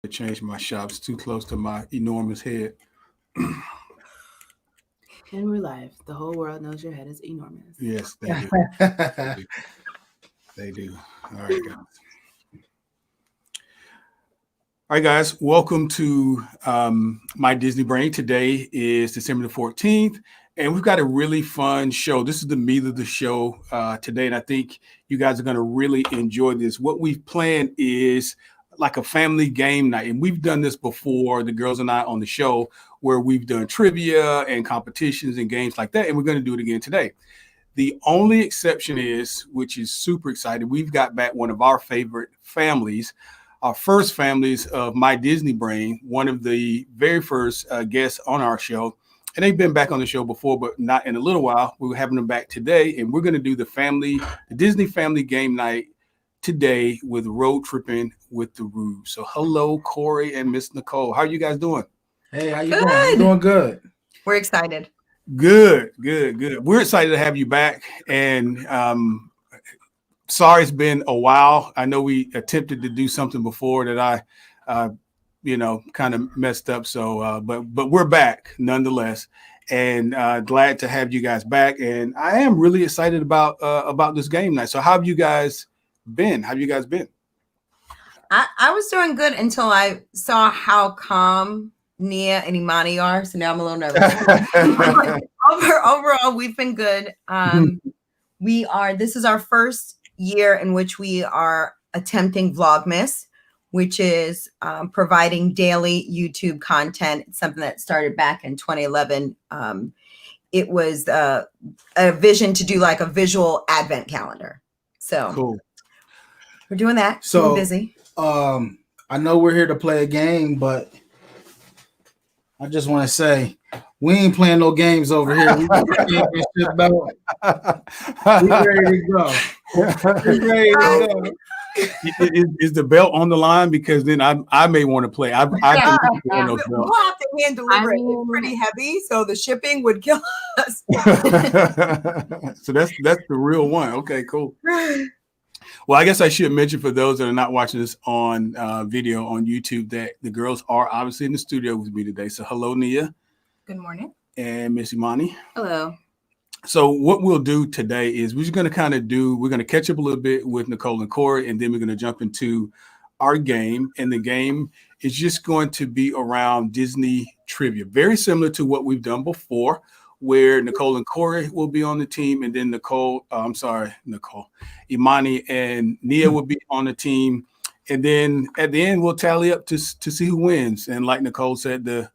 to change my shop. It's too close to my enormous head. And we're live. The whole world knows your head is enormous. Yes, they do. They do. They do. All right, guys. All right, guys. Welcome to My Disney Brain. Today is December the 14th, and we've got a really fun show. This is the meat of the show today, and I think you guys are going to really enjoy this. What we've planned is like a family game night, and we've done this before, the girls and I on the show, where we've done trivia and competitions and games like that, and we're going to do it again today. The only exception is, which is super exciting, we've got back one of our favorite families, our first families of My Disney Brain, one of the very first guests on our show. And they've been back on the show before, but not in a little while. We're having them back today, and we're going to do the Disney family game night today with Road Tripping with the Rudes. So hello, Corey and Miss Nicole. How are you guys doing? Hey, how you doing? I'm doing good. We're excited. Good. We're excited to have you back. And sorry it's been a while. I know we attempted to do something before that I kind of messed up. So, but we're back nonetheless, and glad to have you guys back. And I am really excited about this game night. So, how have you guys been? I was doing good until I saw how calm Nia and Imani are. So now I'm a little nervous. Overall, we've been good. This is our first year in which we are attempting Vlogmas, which is providing daily YouTube content. It's something that started back in 2011. It was a vision to do like a visual advent calendar. So Cool. We're doing that. So we're busy. I know we're here to play a game, but I just want to say we ain't playing no games over here. We championship belt. We ready to go. We ready to go. Is the belt on the line? Because then I may want to play. We'll have to hand deliver it. It's pretty heavy, so the shipping would kill us. So that's the real one. Okay, cool. Well, I guess I should mention for those that are not watching this on video on YouTube that the girls are obviously in the studio with me today. So hello, Nia. Good morning. And Miss Imani. Hello. So what we'll do today is we're going to catch up a little bit with Nicole and Corey, and then we're going to jump into our game. And the game is just going to be around Disney trivia, very similar to what we've done before, where Nicole and Corey will be on the team, and then Imani and Nia will be on the team. And then at the end, we'll tally up to see who wins. And like Nicole said, the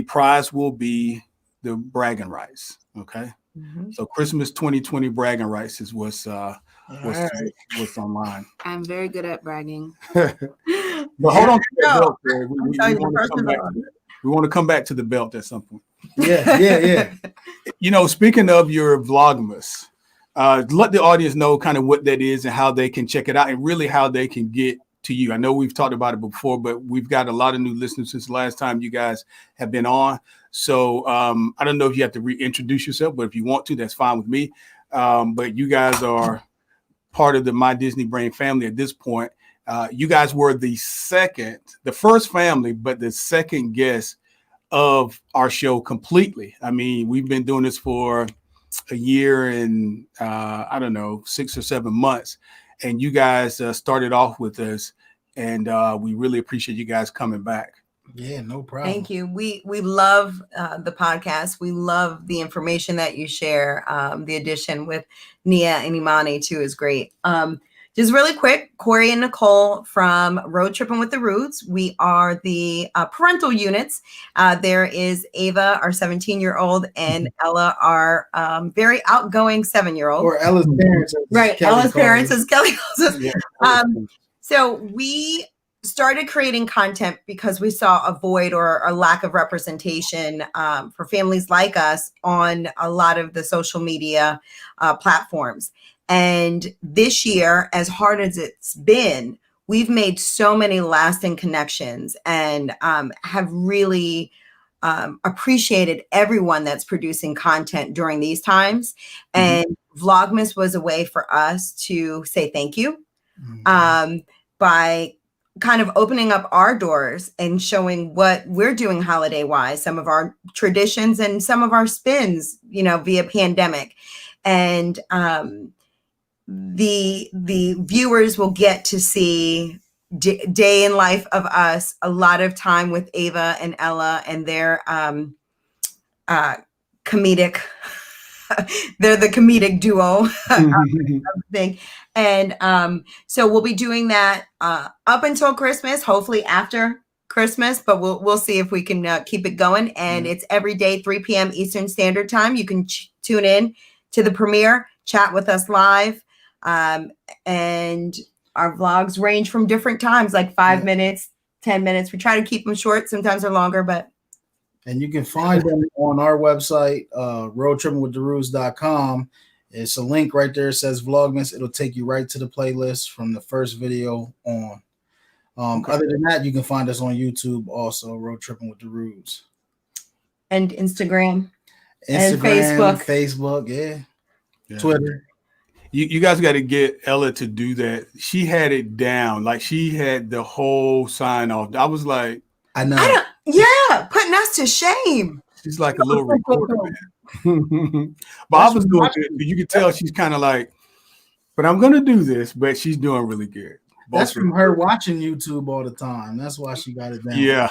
prize will be the bragging rights. Okay. Mm-hmm. So Christmas 2020 bragging rights is what's online. I'm very good at bragging. But hold on to the belt, we want to come back to the belt at some point. Yeah. Speaking of your Vlogmas, let the audience know kind of what that is and how they can check it out and really how they can get to you. I know we've talked about it before, but we've got a lot of new listeners since the last time you guys have been on. So I don't know if you have to reintroduce yourself, but if you want to, that's fine with me. But you guys are part of the My Disney Brain family at this point. You guys were the first family, but the second guest of our show completely. I mean, we've been doing this for a year and 6 or 7 months, and you guys started off with us, and we really appreciate you guys coming back. Yeah, no problem. Thank you. We love the podcast. We love the information that you share. The addition with Nia and Imani too is great. Just really quick, Corey and Nicole from Road Tripping with the Rudes. We are the parental units. There is Ava, our 17-year-old, and Ella, our very outgoing 7-year-old. Or Ella's parents. Right, Ella's parents, as Kelly calls us. Yeah. So we started creating content because we saw a void or a lack of representation for families like us on a lot of the social media platforms. And this year, as hard as it's been, we've made so many lasting connections and have really appreciated everyone that's producing content during these times. And Vlogmas was a way for us to say thank you by kind of opening up our doors and showing what we're doing holiday wise, some of our traditions and some of our spins, via pandemic. And the viewers will get to see day in life of us, a lot of time with Ava and Ella and their comedic. They're the comedic duo thing. And so we'll be doing that up until Christmas, hopefully after Christmas, but we'll see if we can keep it going. And it's every day, 3 p.m. Eastern Standard Time. You can tune in to the premiere, chat with us live. And our vlogs range from different times, like 5 minutes, 10 minutes. We try to keep them short. Sometimes they're longer, but. And you can find them on our website, RoadTrippinWithTheRudes.com. It's a link right there. It says Vlogmas. It'll take you right to the playlist from the first video on. Other than that, you can find us on YouTube also, Road Tripping with the Rudes. And Instagram and Facebook. Yeah. Twitter. You guys got to get Ella to do that. She had it down. Like she had the whole sign off. I was like, I know. Putting us to shame. She's like a little recorder, man. But I was doing it. You could tell she's kind of like, but I'm going to do this, but she's doing really good. That's from her watching YouTube all the time. That's why she got it down. Yeah.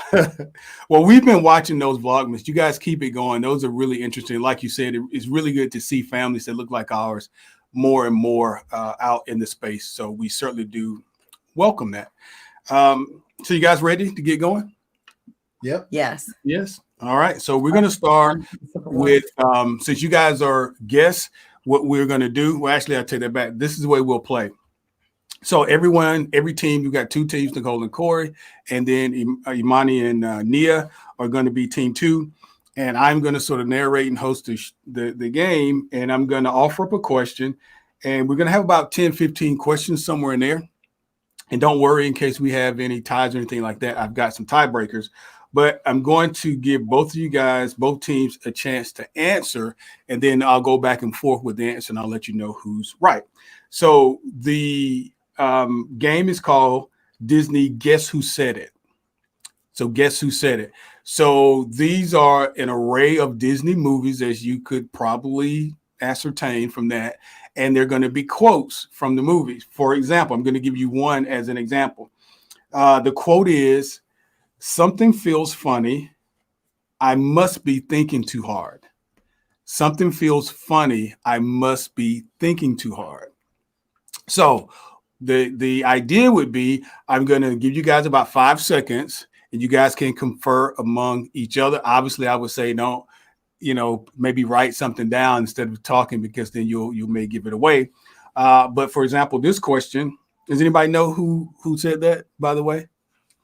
Well, we've been watching those Vlogmas. You guys keep it going. Those are really interesting. Like you said, it's really good to see families that look like ours more and more out in the space. So we certainly do welcome that. So you guys ready to get going? Yep. Yes. All right. So we're going to start with, since you guys are guests, what we're going to do. Well, actually, I'll take that back. This is the way we'll play. So every team, you've got 2 teams, Nicole and Corey, and then Imani and Nia are going to be team 2. And I'm going to sort of narrate and host the game. And I'm going to offer up a question. And we're going to have about 10, 15 questions somewhere in there. And don't worry in case we have any ties or anything like that. I've got some tiebreakers. But I'm going to give both of you guys, both teams, a chance to answer. And then I'll go back and forth with the answer, and I'll let you know who's right. So the game is called Disney Guess Who Said It. So guess who said it. So these are an array of Disney movies, as you could probably ascertain from that. And they're going to be quotes from the movies. For example, I'm going to give you one as an example. The quote is, "Something feels funny. I must be thinking too hard." Something feels funny. I must be thinking too hard. So the idea would be, I'm going to give you guys about 5 seconds, and you guys can confer among each other. Obviously, I would say don't, maybe write something down instead of talking, because then you may give it away. But for example, this question, does anybody know who said that, by the way?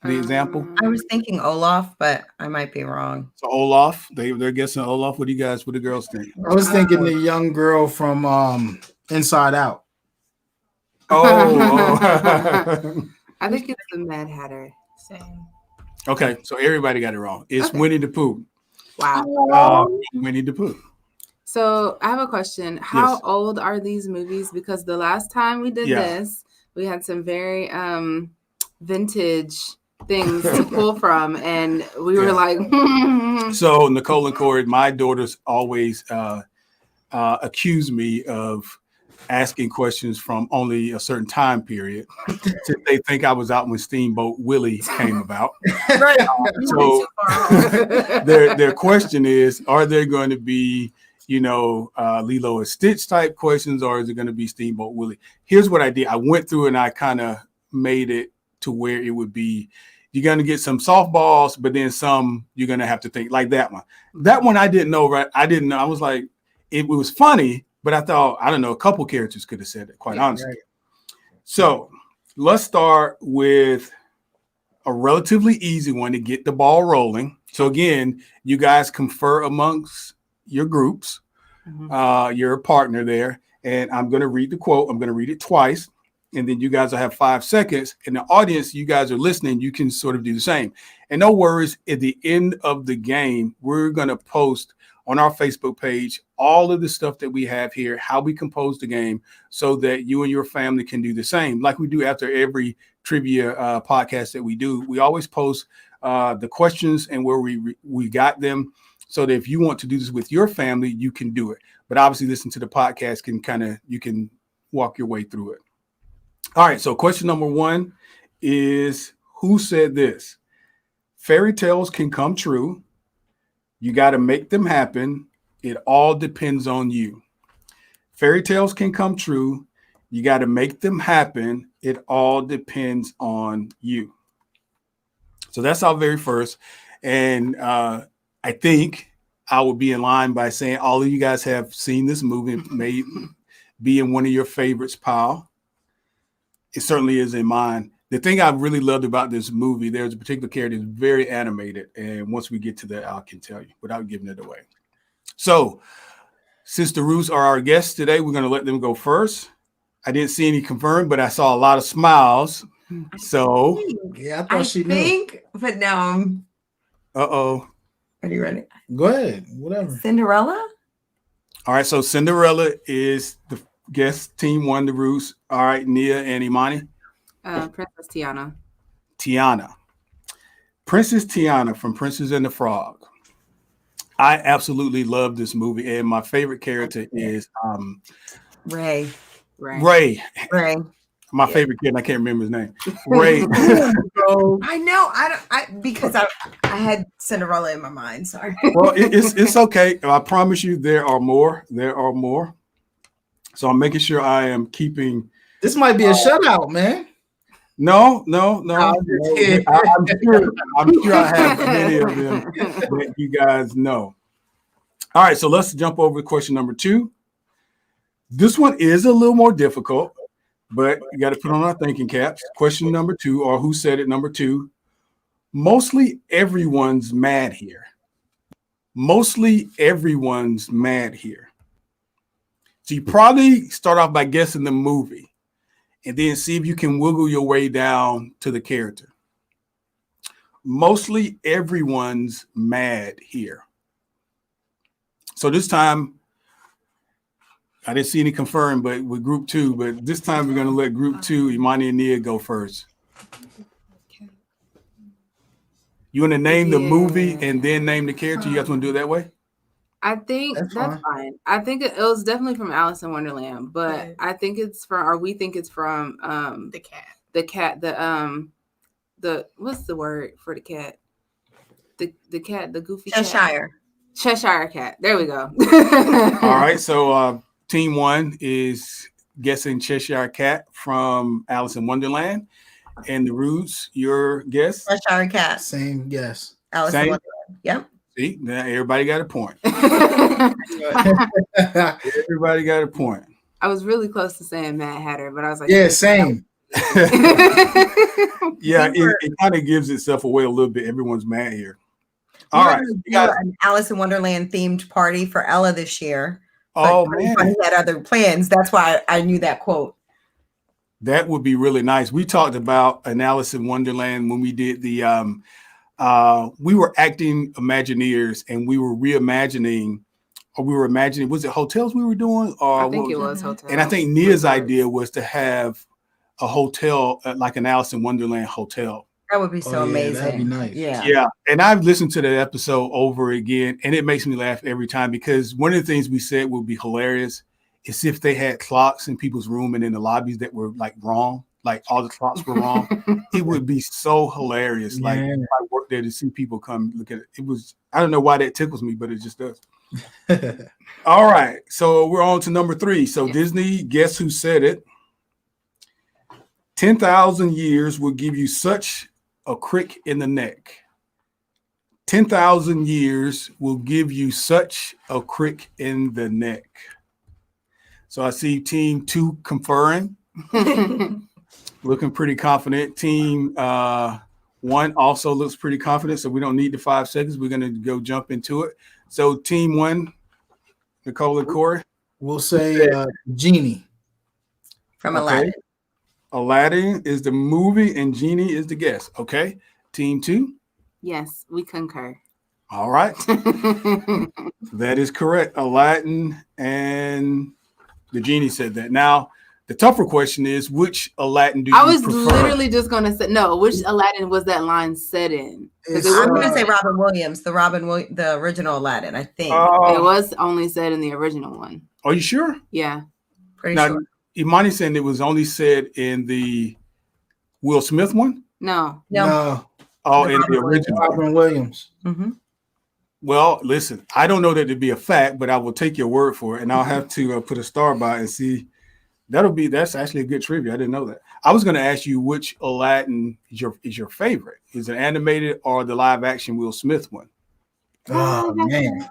The example? I was thinking Olaf, but I might be wrong. So Olaf, they're guessing Olaf. What do the girls think? I was thinking the young girl from Inside Out. Oh. I think it's the Mad Hatter. Same. Okay, so everybody got it wrong. It's Winnie the Pooh. Wow. Winnie the Pooh. So I have a question. How Yes. old are these movies? Because the last time we did this, we had some very vintage things to pull from, and we were like, So Nicole and Corey, my daughters always accuse me of asking questions from only a certain time period. They think I was out when Steamboat Willie came about. Right. So their question is, are there going to be, Lilo and Stitch type questions, or is it going to be Steamboat Willie? Here's what I did. I went through and I kind of made it to where it would be, you're going to get some softballs, but then some you're going to have to think, like that one. That one I didn't know, right? I didn't know. I was like, it was funny, but I thought, I don't know, a couple characters could have said it, quite honestly. Right. So let's start with a relatively easy one to get the ball rolling. So again, you guys confer amongst your groups, your partner there, and I'm going to read the quote. I'm going to read it twice, and then you guys will have 5 seconds. And the audience, you guys are listening, you can sort of do the same. And no worries, at the end of the game, we're going to post on our Facebook page all of the stuff that we have here, how we compose the game, so that you and your family can do the same, like we do after every trivia podcast that we do, we always post the questions and where we got them, so that if you want to do this with your family, you can do it. But obviously, listen to the podcast you can walk your way through it. All right. So question number 1 is, who said this? Fairy tales can come true. You got to make them happen. It all depends on you. Fairy tales can come true. You got to make them happen. It all depends on you. So that's our very first. And I think I would be in line by saying all of you guys have seen this movie. It may be in one of your favorites pile. It certainly is in mine. The thing I really loved about this movie, there's a particular character that's very animated. And once we get to that, I can tell you without giving it away. So since the Rudes are our guests today, we're going to let them go first. I didn't see any confirmed, but I saw a lot of smiles. So yeah, I thought she knew. But no. Uh-oh. Are you ready? Go ahead. Whatever. Cinderella? All right. So Cinderella is the guest, team 1, the Rudes. All right. Nia and Imani. Princess Tiana. Tiana. Princess Tiana from Princess and the Frog. I absolutely love this movie. And my favorite character is Ray. My favorite kid, and I can't remember his name. Ray. I know. Because I had Cinderella in my mind. Sorry. Well, it's okay. I promise you, there are more. So I'm making sure I am keeping. This might be a shutout, man. No. I'm sure I have many of them that you guys know. All right, so let's jump over to question number 2. This one is a little more difficult, but you got to put on our thinking caps. Question number 2, or who said it, number 2. Mostly everyone's mad here. Mostly everyone's mad here. So you probably start off by guessing the movie and then see if you can wiggle your way down to the character. Mostly everyone's mad here. So this time, I didn't see any confirmed, but with group 2, but this time we're going to let group 2, Imani and Nia, go first. You want to name the movie and then name the character? You guys want to do it that way? I think that's fine. I think it was definitely from Alice in Wonderland, but I think it's from, or we think it's from the cat, the what's the word for the cat? The cat, the goofy Cheshire. Cheshire cat. There we go. All right. So team 1 is guessing Cheshire Cat from Alice in Wonderland. And the Rudes, your guess? Cheshire Cat. Same guess. Alice in Wonderland. Yep. See, now everybody got a point. Everybody got a point. I was really close to saying Mad Hatter, but I was like, yeah, same. Yeah, it kind of gives itself away a little bit. Everyone's mad here. All right. We got an Alice in Wonderland themed party for Ella this year. Oh, man. He had other plans. That's why I knew that quote. That would be really nice. We talked about an Alice in Wonderland when we did the we were acting Imagineers, and we were reimagining, or we were imagining, was it hotels we were doing? Or I think it was hotels. And I think Nia's idea was to have a hotel, like an Alice in Wonderland hotel. That would be so amazing. That'd be nice. Yeah. And I've listened to that episode over again, and it makes me laugh every time, because one of the things we said would be hilarious is if they had clocks in people's room and in the lobbies that were like wrong, like all the clocks were wrong. It would be so hilarious. Like if I worked there to see people come look at it. It was, I don't know why that tickles me, but it just does. All right. So we're on to number 3. So Disney, guess who said it? 10,000 years will give you such a crick in the neck. 10,000 years will give you such a crick in the neck. So I see team 2 conferring, looking pretty confident. Team 1 also looks pretty confident, so we don't need the 5 seconds. We're going to go jump into it. So team 1, Nicole and Corey. We'll say Genie. From Aladdin. Aladdin is the movie and Genie is the guest. Okay. Team 2. Yes, we concur. All right. That is correct. Aladdin and the Genie said that. Now, The tougher question is, which Aladdin do you I was prefer? literally just going to say, no, which Aladdin was that line set in? I'm going to say Robin Williams, the original Aladdin, I think. It was only said in the original one. Are you sure? Yeah. Pretty sure. Imani's saying it was only said in the Will Smith one? No. Oh, in the original. Robin Williams. Mm-hmm. Well, listen, I don't know that to be a fact, but I will take your word for it, and I'll have to put a star by it and see. That's actually a good trivia. I didn't know that. I was going to ask you which Aladdin is your favorite. Is it animated or the live action Will Smith one? Oh man.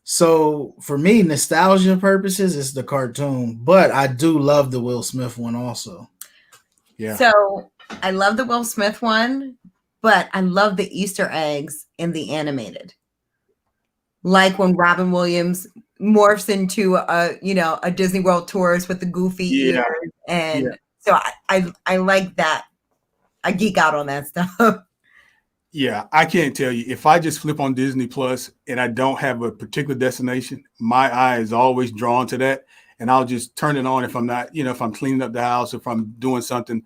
So for me, nostalgia purposes, it's the cartoon, but I do love the Will Smith one also. Yeah. So I love the Will Smith one, but I love the Easter eggs in the animated. Like when Robin Williams morphs into a Disney World tourist with the goofy ears, and so I like that. I geek out on that stuff. Yeah, I can't tell you. If I just flip on Disney Plus and I don't have a particular destination, my eye is always drawn to that, and I'll just turn it on if I'm not, if I'm cleaning up the house, if I'm doing something,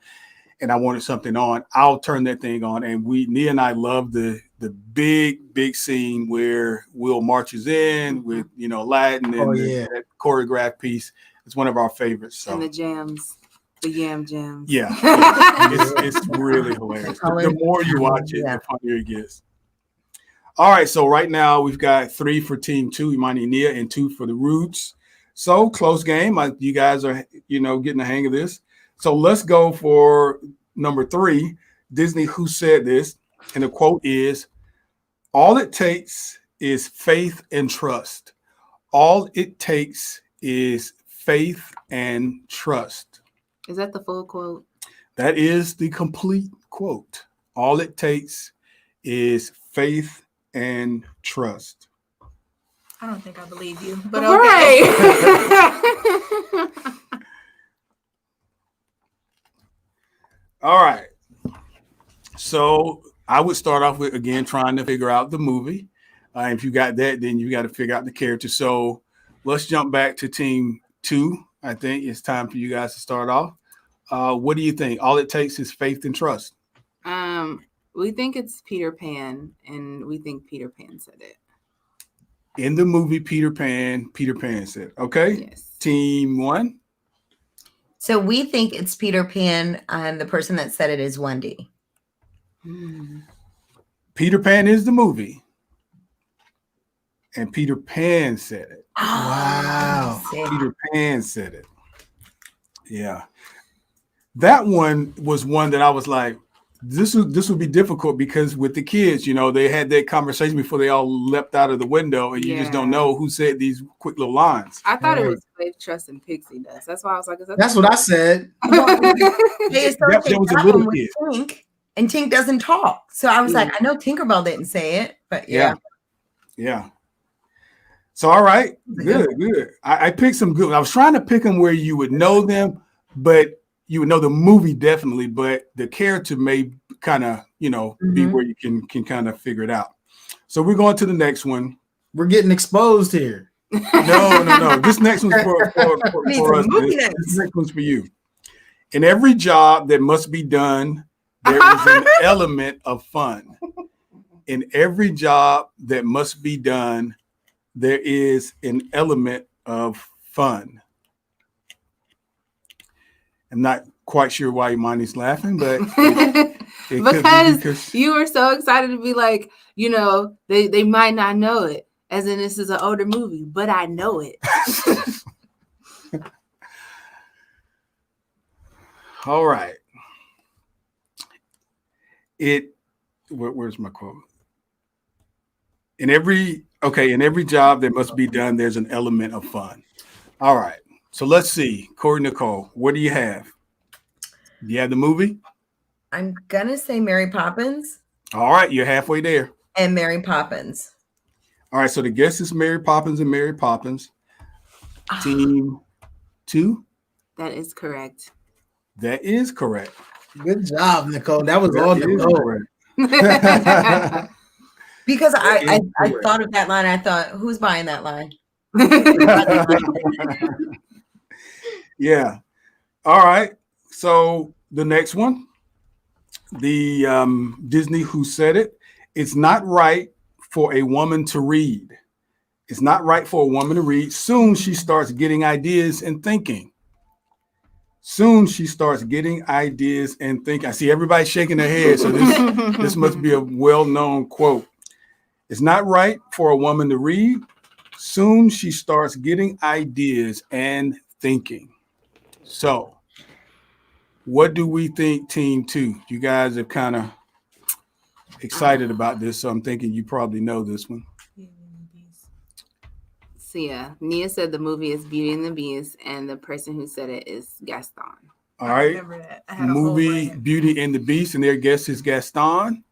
and I wanted something on, I'll turn that thing on. And Nia and I love the big scene where Will marches in with Aladdin and that choreographed piece. It's one of our favorites. So. And the jams. The yam jams. Yeah. It's really hilarious. The more you watch it, the funnier it gets. All right. So right now we've got 3 for Team 2, Imani and Nia, and 2 for the Rudes. So close game. You guys are, getting the hang of this. So let's go for number 3. Disney Who Said This? And the quote is, all it takes is faith and trust. All it takes is faith and trust. Is that the full quote? That is the complete quote. All it takes is faith and trust. I don't think I believe you, but okay. All right. So I would start off with, again, trying to figure out the movie. If you got that, then you got to figure out the character. So let's jump back to Team 2. I think it's time for you guys to start off. What do you think? All it takes is faith and trust. We think it's Peter Pan, and we think Peter Pan said it. In the movie Peter Pan said, okay? Yes. Team 1. So we think it's Peter Pan, and the person that said it is Wendy. Peter Pan is the movie. And Peter Pan said it. Wow. Peter Pan said it. Yeah. That one was one that I was like, this would be difficult because with the kids, they had that conversation before they all leapt out of the window, and you just don't know who said these quick little lines. I thought it was Faith, Trust, and Pixie Dust. That's why I was like, that's what I said. That was a little kid. Tink, and Tink doesn't talk. So I was like, I know Tinkerbell didn't say it, but yeah. So, all right, good. I picked some good. I was trying to pick them where you would know them, but you would know the movie definitely, but the character may kind of, be where you can kind of figure it out. So we're going to the next one. We're getting exposed here. No. This next one's for us. This next one's for you. In every job that must be done, there is an element of fun. In every job that must be done, there is an element of fun. I'm not quite sure why Imani's laughing, but because you were so excited to be like, they might not know it, as in this is an older movie, but I know it. All right. Where's my quote? In every job that must be done, there's an element of fun. All right. So let's see. Corey Nicole, what do you have? Do you have the movie? I'm going to say Mary Poppins. All right. You're halfway there. And Mary Poppins. All right. So the guess is Mary Poppins and Mary Poppins. Team 2? That is correct. That is correct. Good job, Nicole. That was all Nicole. Because I thought of that line. I thought, who's buying that line? Yeah. All right. So the next one, the Disney Who Said It. It's not right for a woman to read. It's not right for a woman to read. Soon she starts getting ideas and thinking. Soon she starts getting ideas and thinking. I see everybody shaking their head. So this must be a well-known quote. It's not right for a woman to read. Soon she starts getting ideas and thinking. So what do we think, Team 2? You guys are kind of excited about this, so I'm thinking you probably know this one. So yeah, Nia said the movie is Beauty and the Beast, and the person who said it is Gaston. All right. Movie Beauty and the Beast, and their guest is Gaston.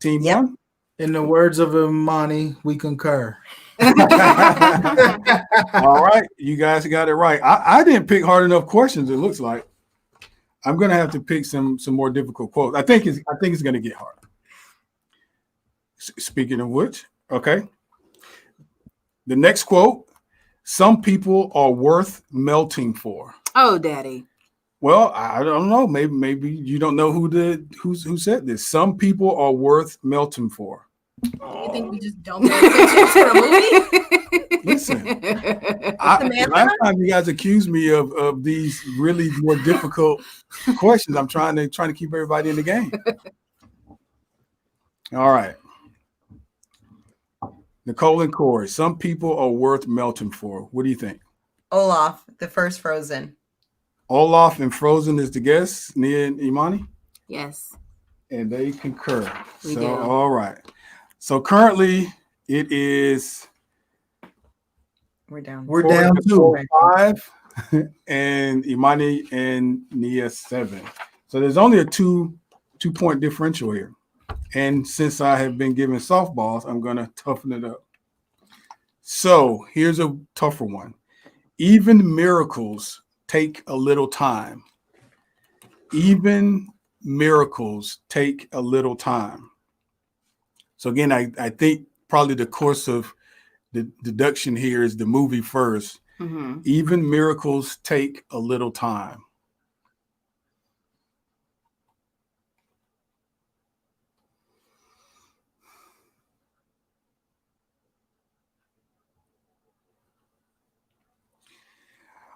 Team 1. In the words of Imani, we concur. All right, you guys got it right. I didn't pick hard enough questions. It looks like I'm gonna have to pick some more difficult quotes. I think it's gonna get harder. Speaking of which, okay. The next quote: some people are worth melting for. Oh, Daddy. Well, I don't know. Maybe you don't know who said this. Some people are worth melting for. You think we just don't pay attention to the movie? Listen, last time you guys accused me of these really more difficult questions. I'm trying to keep everybody in the game. All right. Nicole and Corey, some people are worth melting for. What do you think? Olaf, the first Frozen. Olaf and Frozen is the guest. Nia and Imani? Yes. And they concur. We do. All right. So currently it is. We're down. We're down 5, and Imani and Nia 7. So there's only a two-point differential here. And since I have been given softballs, I'm going to toughen it up. So here's a tougher one. Even miracles take a little time. Even miracles take a little time. So again, I think probably the course of the deduction here is the movie first. Mm-hmm. Even miracles take a little time.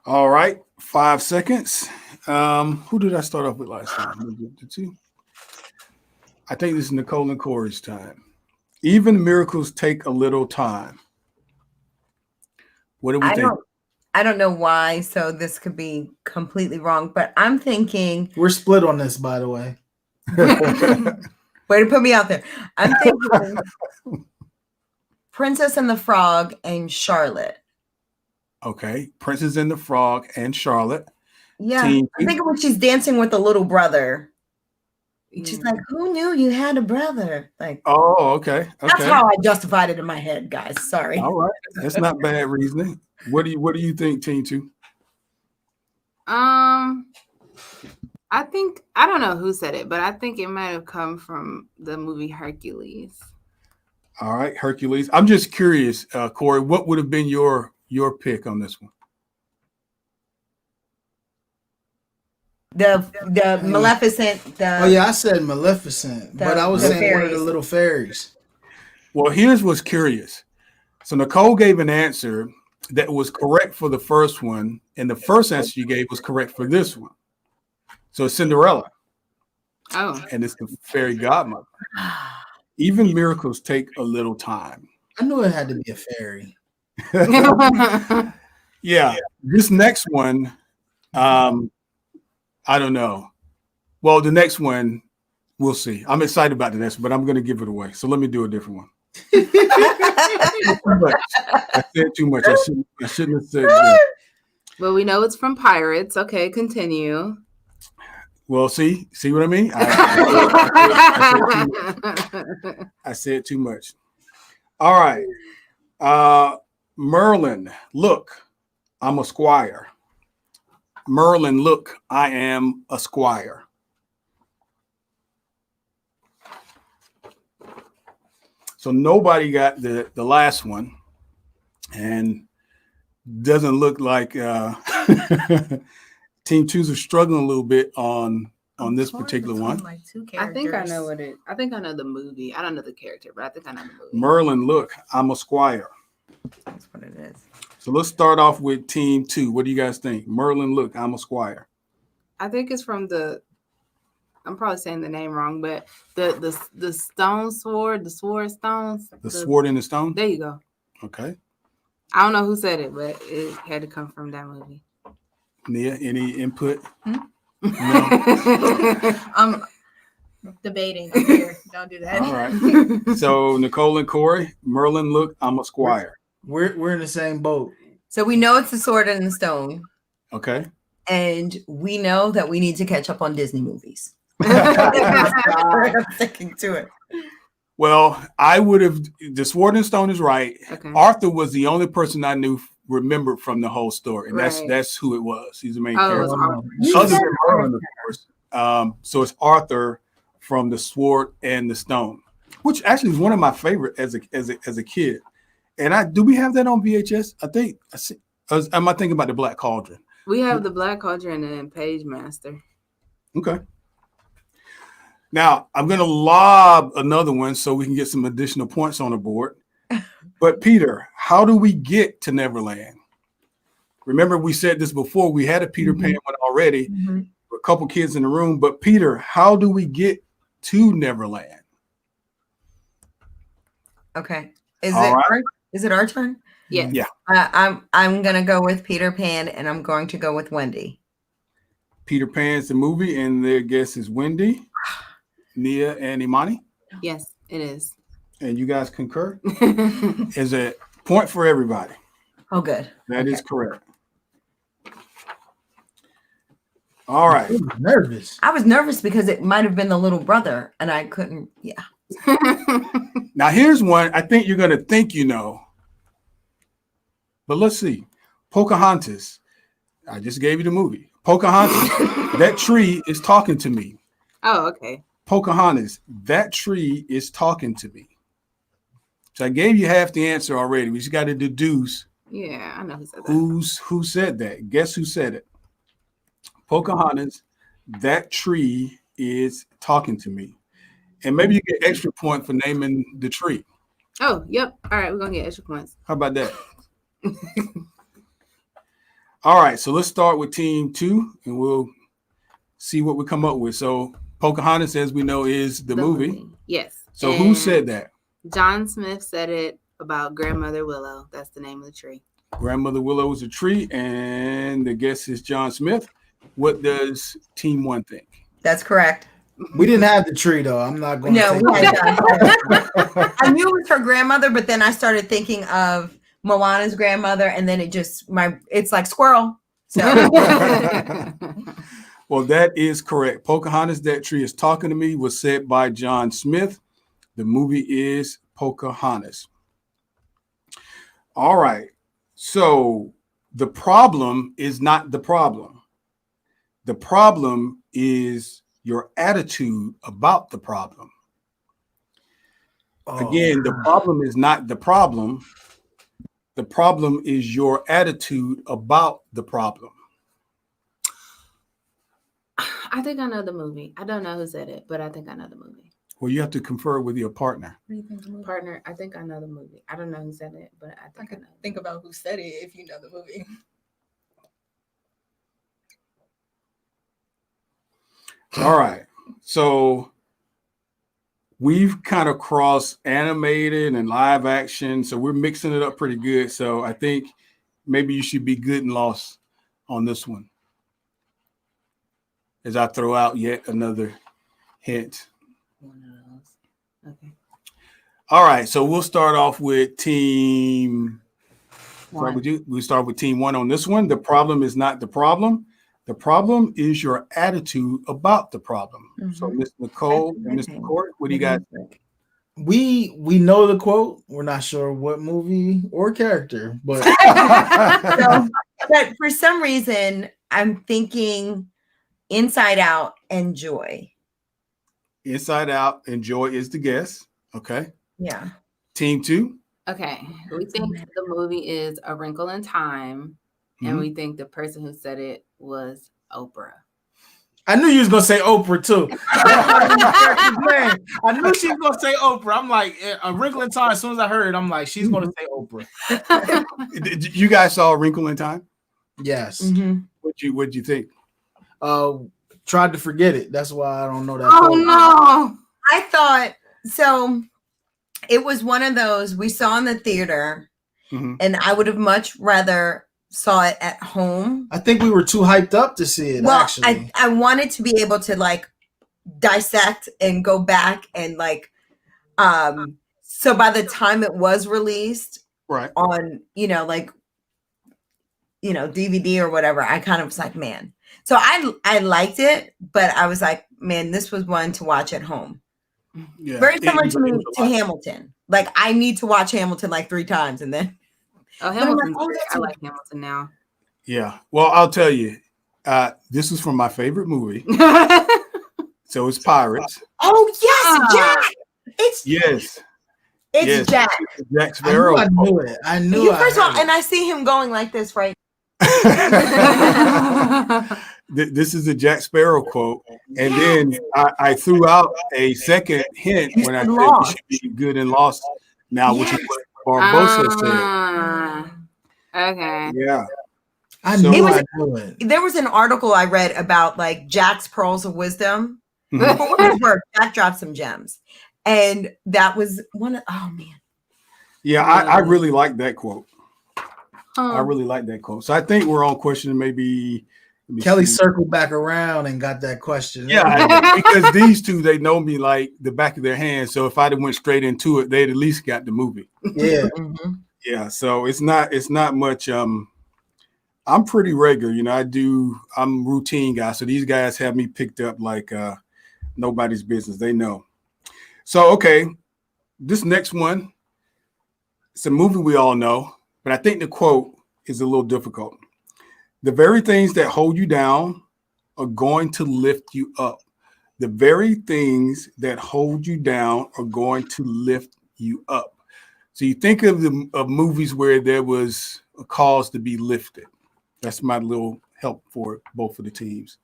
All right, 5 seconds. Who did I start off with last time? Did you? I think this is Nicole and Corey's time. Even miracles take a little time. What do we think? I don't know why, so this could be completely wrong, but I'm thinking we're split on this, by the way. Way to put me out there. I'm thinking Princess and the Frog and Charlotte. Okay, Princess and the Frog and Charlotte. Yeah, I'm thinking when she's dancing with the little brother. She's like, "Who knew you had a brother?" Like, oh, okay. That's how I justified it in my head, guys. Sorry. All right, that's not bad reasoning. What do you think, Team 2? I think I don't know who said it, but I think it might have come from the movie Hercules. All right, Hercules. I'm just curious, Corey. What would have been your pick on this one? The Maleficent. I said Maleficent, but I was saying one of the little fairies. Well, here's what's curious. So Nicole gave an answer that was correct for the first one, and the first answer you gave was correct for this one. So it's Cinderella. Oh. And it's the fairy godmother. Even miracles take a little time. I knew it had to be a fairy. Yeah. This next one, I don't know. Well, the next one, we'll see. I'm excited about the next one, but I'm going to give it away. So let me do a different one. I said too much. I shouldn't have said that. Well, we know it's from Pirates. Okay, continue. Well, see what I mean? I said too much. All right. Merlin, look, I'm a squire. Merlin, look, I am a squire. So nobody got the last one, and doesn't look like Team 2s are struggling a little bit on this particular one. Like two I think I know characters. I think I know the movie. I don't know the character, but I think I know the movie. Merlin, look, I'm a squire. That's what it is. So let's start off with Team 2. What do you guys think? Merlin, look, I'm a squire. I think it's from I'm probably saying the name wrong, but the stone sword, the sword stones. The Sword in the Stone? There you go. Okay. I don't know who said it, but it had to come from that movie. Nia, any input? No. No? I'm debating up here. Don't do that. All right. So Nicole and Corey, Merlin, look, I'm a squire. We're in the same boat. So we know it's the sword and the stone, Okay. and we know that we need to catch up on Disney movies. I'm sticking to it. Well, I would have. The Sword and Stone is right. Okay. Arthur was the only person I knew remembered from the whole story, and Right. that's who it was. He's the main Oh, it character. was Arthur. Other than Merlin, of course. So it's Arthur from the Sword and the Stone, which actually is one of my favorite as a kid. And do we have that on VHS? I think. Am I thinking about the Black Cauldron? We have the Black Cauldron and Page Master. Okay. Now, I'm going to lob another one so we can get some additional points on the board. But Peter, how do we get to Neverland? Remember, we said this before. We had a Peter Pan one already. A couple kids in the room. But Peter, how do we get to Neverland? Okay. All right. Is it our turn? Yes. Yeah. I'm gonna go with Peter Pan, and I'm going to go with Wendy. Peter Pan's the movie, and their guest is Wendy, Nia, and Imani. Yes, it is. And you guys concur? Is a point for everybody. Oh, good. That is correct. All right. Nervous. I was nervous because it might have been the little brother, and I couldn't. Yeah. Now here's one I think you're going to think you know. But let's see. Pocahontas. I just gave you the movie. Pocahontas. That tree is talking to me. Oh, okay. Pocahontas. That tree is talking to me. So I gave you half the answer already. We just got to deduce. Yeah, I know who said that. Who said that? Guess who said it? Pocahontas. That tree is talking to me. And maybe you get extra point for naming the tree. Oh, yep. All right, we're gonna get extra points. How about that? All right, so let's start with Team 2, and we'll see what we come up with. So Pocahontas, as we know, is the movie. Yes. So who said that? John Smith said it about Grandmother Willow. That's the name of the tree. Grandmother Willow is a tree, and the guest is John Smith. What does Team 1 think? That's correct. We didn't have the tree though. I'm not going to No, say we had that. not. I knew it was her grandmother, but then I started thinking of Moana's grandmother, and then it's like squirrel. So Well, that is correct. Pocahontas, that tree is talking to me, was said by John Smith. The movie is Pocahontas. All right. So the problem is not the problem. The problem is your attitude about the problem. Again, the problem is not the problem. The problem is your attitude about the problem. I think I know the movie. I don't know who said it, but I think I know the movie. Well, you have to confer with your partner. What do you think the movie? Partner, I think I know the movie. I don't know who said it, but I I think I could know. think about who said it if you know the movie. All right. So we've kind of crossed animated and live action. So we're mixing it up pretty good. So I think maybe you should be good and lost on this one. As I throw out yet another hint. One of those. Okay. All right. So we'll start off with Team 1. We start with Team 1 on this one. The problem is not the problem. The problem is your attitude about the problem. So, Ms. Nicole and Mr. Court, what do you guys think? We know the quote. We're not sure what movie or character, but but for some reason, I'm thinking Inside Out and Joy. Inside Out and Joy is the guess. Okay. Yeah. Team 2. Okay. We think the movie is A Wrinkle in Time, and we think the person who said it was Oprah. I knew you was gonna say Oprah too. I knew she was gonna say Oprah. I'm like, A Wrinkle in Time. As soon as I heard it, I'm like, she's gonna say Oprah. You guys saw A Wrinkle in Time? Yes. Mm-hmm. What'd you think? Tried to forget it. That's why I don't know that. Oh no! I thought so. It was one of those we saw in the theater, and I would have much rather saw it at home. I think we were too hyped up to see it. Well, actually, I wanted to be able to like dissect and go back and like, so by the time it was released, right on like DVD or whatever, I kind of was like, man. So I liked it, but I was like, man, this was one to watch at home. Yeah. Very similar to Hamilton. Like I need to watch Hamilton like 3 times and then. Hamilton. I like Hamilton now. Yeah. Well, I'll tell you, this is from my favorite movie. So it's Pirates. Oh yes, Jack. It's Jack. Jack Sparrow. I knew it. I knew it. First of all, and I see him going like this, right? This is a Jack Sparrow quote, and then I threw out a second hint when I said we should be good and lost now, which is what Barbosa said. Okay. Yeah. I knew it. There was an article I read about like Jack's pearls of wisdom. For what it's worth, Jack dropped some gems, and that was one of. Oh man. Yeah, I really like that quote. I really like that quote. So I think we're on question maybe. Kelly circled back around and got that question. Yeah, because these two, they know me like the back of their hand. So if I'd have went straight into it, they'd at least got the movie. Yeah. Yeah. So it's not much. I'm pretty regular, I'm routine guy. So these guys have me picked up like nobody's business. They know. So, okay. This next one, it's a movie we all know, but I think the quote is a little difficult. The very things that hold you down are going to lift you up. The very things that hold you down are going to lift you up. So you think of movies where there was a cause to be lifted. That's my little help for both of the teams.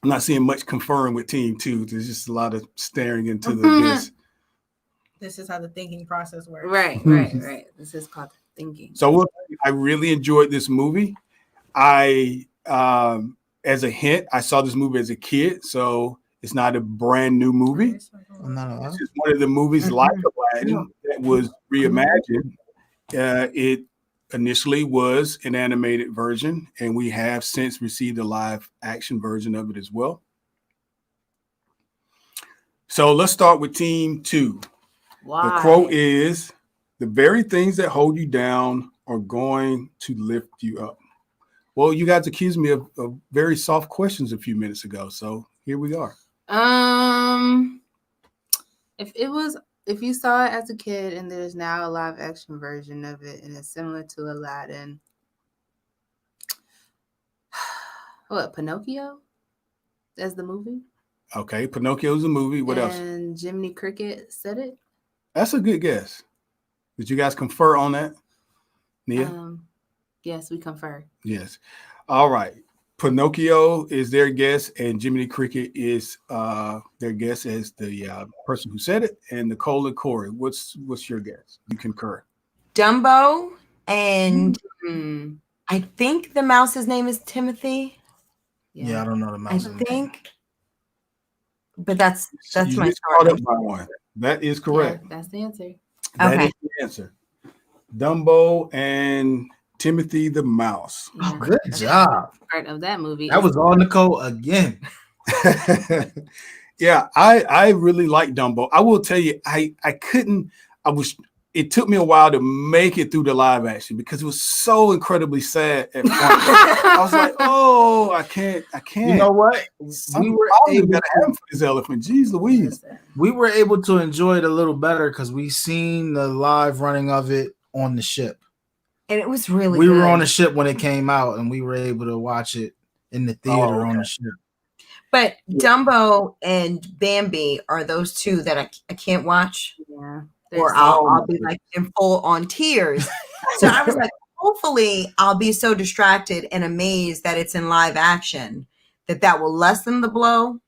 I'm not seeing much conferring with team 2. There's just a lot of staring into the abyss. This is how the thinking process works. Right. This is called thinking. So I really enjoyed this movie. As a hint, I saw this movie as a kid, so it's not a brand new movie. It's just one of the movies like Aladdin that was reimagined. It initially was an animated version, and we have since received a live action version of it as well. So let's start with team 2. Why? The quote is, the very things that hold you down are going to lift you up. Well, you guys accused me of very soft questions a few minutes ago, so here we are. If you saw it as a kid and there's now a live action version of it and it's similar to Aladdin, what, Pinocchio? As the movie? Okay, Pinocchio's a movie. What else? And Jiminy Cricket said it. That's a good guess. Did you guys confer on that? Nia? Yes, we confer. Yes. All right. Pinocchio is their guess, and Jiminy Cricket is their guess as the person who said it. And Nicole and Corey, what's your guess? You concur. Dumbo, and I think the mouse's name is Timothy. Yeah, I don't know the mouse. I think, but that's you my just caught up by one. That is correct. Yeah, that's the answer. That is the answer. Dumbo and Timothy the Mouse. Oh, good job. Part of that movie. That was all Nicole again. Yeah, I really like Dumbo. I will tell you, it took me a while to make it through the live action because it was so incredibly sad at first. I was like, oh, I can't. You know what? We were able to have this elephant. Jeez Louise. We were able to enjoy it a little better because we seen the live running of it on the ship. And it was really we good. were on the ship when it came out, and we were able to watch it in the theater on the ship. But Dumbo and Bambi are those two that I can't watch. Yeah. Or I'll be like in full on tears. So I was like, hopefully I'll be so distracted and amazed that it's in live action that will lessen the blow.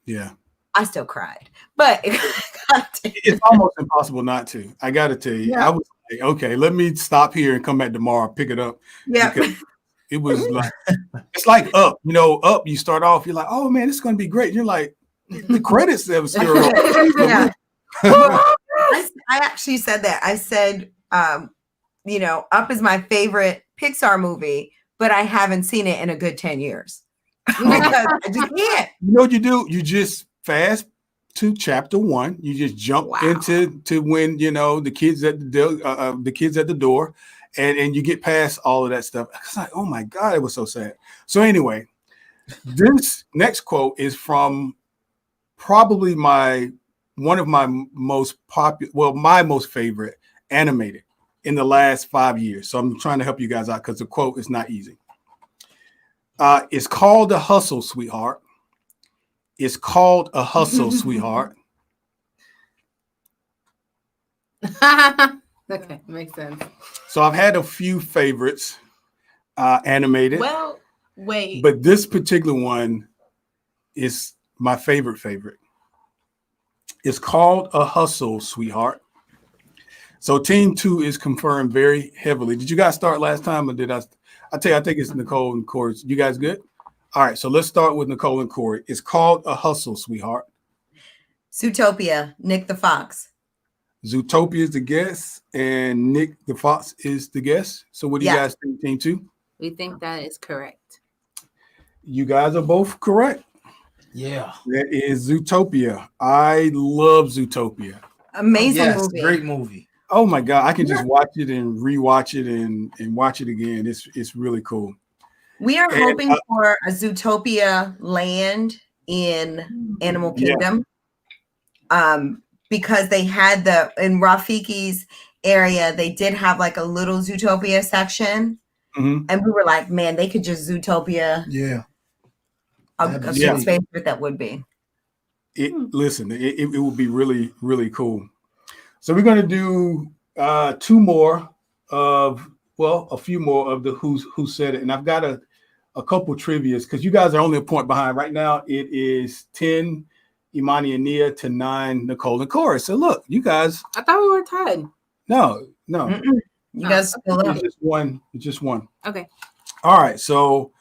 Yeah. I still cried, but it's almost impossible not to. I got to tell you, I was like, okay, let me stop here and come back tomorrow, pick it up. Yeah. It was like, it's like Up, you know, Up, you start off, you're like, oh man, this is going to be great. You're like, the credits that was still yeah. I actually said that. I said, you know, Up is my favorite Pixar movie, but I haven't seen it in a good 10 years. Because I just can't. You know what you do? You just fast to chapter 1. You just jump into when, you know, the kids at the door, and you get past all of that stuff. It's like, oh my God, it was so sad. So anyway, this next quote is from probably one of my most popular, well, my most favorite animated in the last 5 years. So I'm trying to help you guys out because the quote is not easy. It's called a hustle, sweetheart. It's called a hustle, sweetheart. Okay, makes sense. So I've had a few favorites animated. Well, wait. But this particular one is my favorite. It's called a hustle, sweetheart. So team 2 is confirmed very heavily. Did you guys start last time or did I tell you, I think it's Nicole and Corey. You guys good? All right, so let's start with Nicole and Corey. It's called a hustle, sweetheart. Zootopia, Nick the Fox. Zootopia is the guest, and Nick the Fox is the guest. So what do you guys think, team 2? We think that is correct. You guys are both correct. Yeah. That is Zootopia. I love Zootopia. Amazing movie. Great movie. Oh my God, I can just watch it and rewatch it and watch it again. It's really cool. We are hoping for a Zootopia land in Animal Kingdom. Because they had in Rafiki's area, they did have like a little Zootopia section. Mm-hmm. And we were like, man, they could just Zootopia. Yeah. A space that would be. Listen, it would be really, really cool. So we're going to do a few more of the who said it. And I've got a couple trivias because you guys are only a point behind. Right now, it is 10 Imani and Nia to 9 Nicole and Corey. So look, you guys. I thought we were tied. No. Mm-mm. You guys still up. It's just one. Okay. All right. So,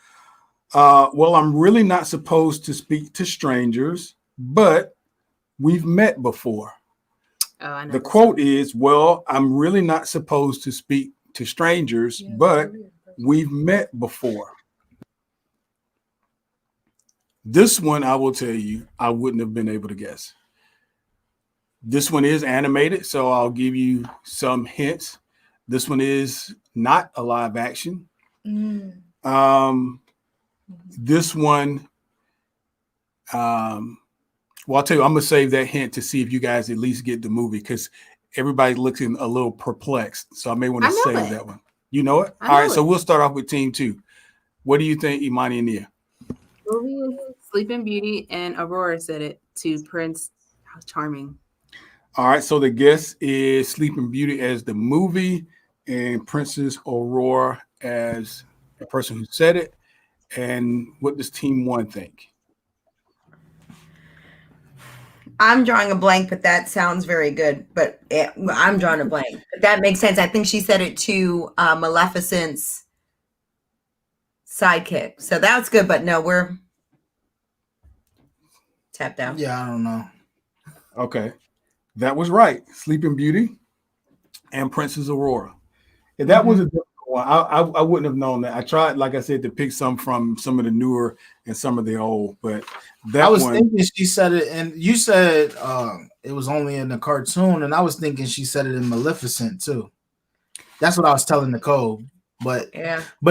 I'm really not supposed to speak to strangers, but we've met before. Oh, I know. The quote is, well, I'm really not supposed to speak to strangers, but we've met before. This one, I will tell you, I wouldn't have been able to guess. This one is animated, so I'll give you some hints. This one is not a live action. This one, I'll tell you, I'm going to save that hint to see if you guys at least get the movie because everybody's looking a little perplexed. So I may want to save that one. You know it? All right, so we'll start off with team 2. What do you think, Imani and Nia? Sleeping Beauty, and Aurora said it to Prince Charming. All right, so the guess is Sleeping Beauty as the movie and Princess Aurora as the person who said it. And what does team 1 think? I'm drawing a blank, but that sounds very good. But I'm drawing a blank. But that makes sense. I think she said it to Maleficent's sidekick. So that's good. But no, we're tapped out. Yeah, I don't know. Okay. That was right. Sleeping Beauty and Princess Aurora. If that was a difficult one, I wouldn't have known that. I tried, like I said, to pick some from some of the newer and some of the old, but I was thinking she said it, and you said it was only in the cartoon, and I was thinking she said it in Maleficent too. That's what I was telling Nicole. But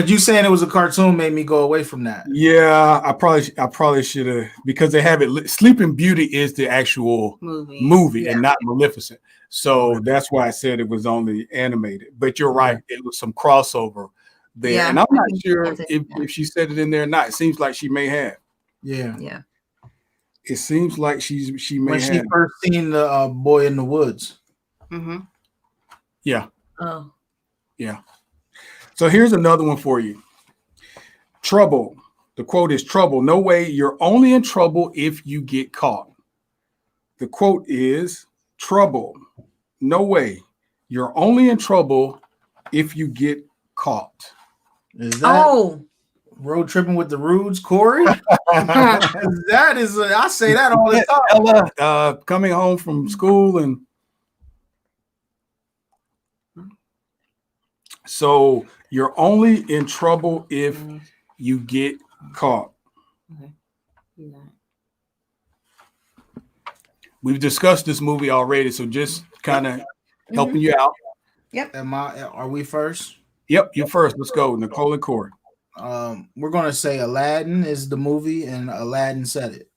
you saying it was a cartoon made me go away from that. Yeah, I probably should have, because they have it. Sleeping Beauty is the actual movie and not Maleficent. So that's why I said it was only animated. But you're right, it was some crossover there. Yeah, and I'm not sure if she said it in there or not. It seems like she may have. Yeah. It seems like she may when have. When she first seen the boy in the woods. Yeah. Oh. Yeah. So here's another one for you. Trouble. The quote is trouble. No way. You're only in trouble if you get caught. The quote is trouble. No way. You're only in trouble if you get caught. Is that Road Tripping with the Rudes, Corey? That is, I say that all the time. Ella, coming home from school, and so you're only in trouble if you get caught. Okay. Yeah. We've discussed this movie already, so just kind of helping you out. Yep. Are we first? Yep, you're first. Let's go, Nicole and Corey. We're gonna say Aladdin is the movie, and Aladdin said it.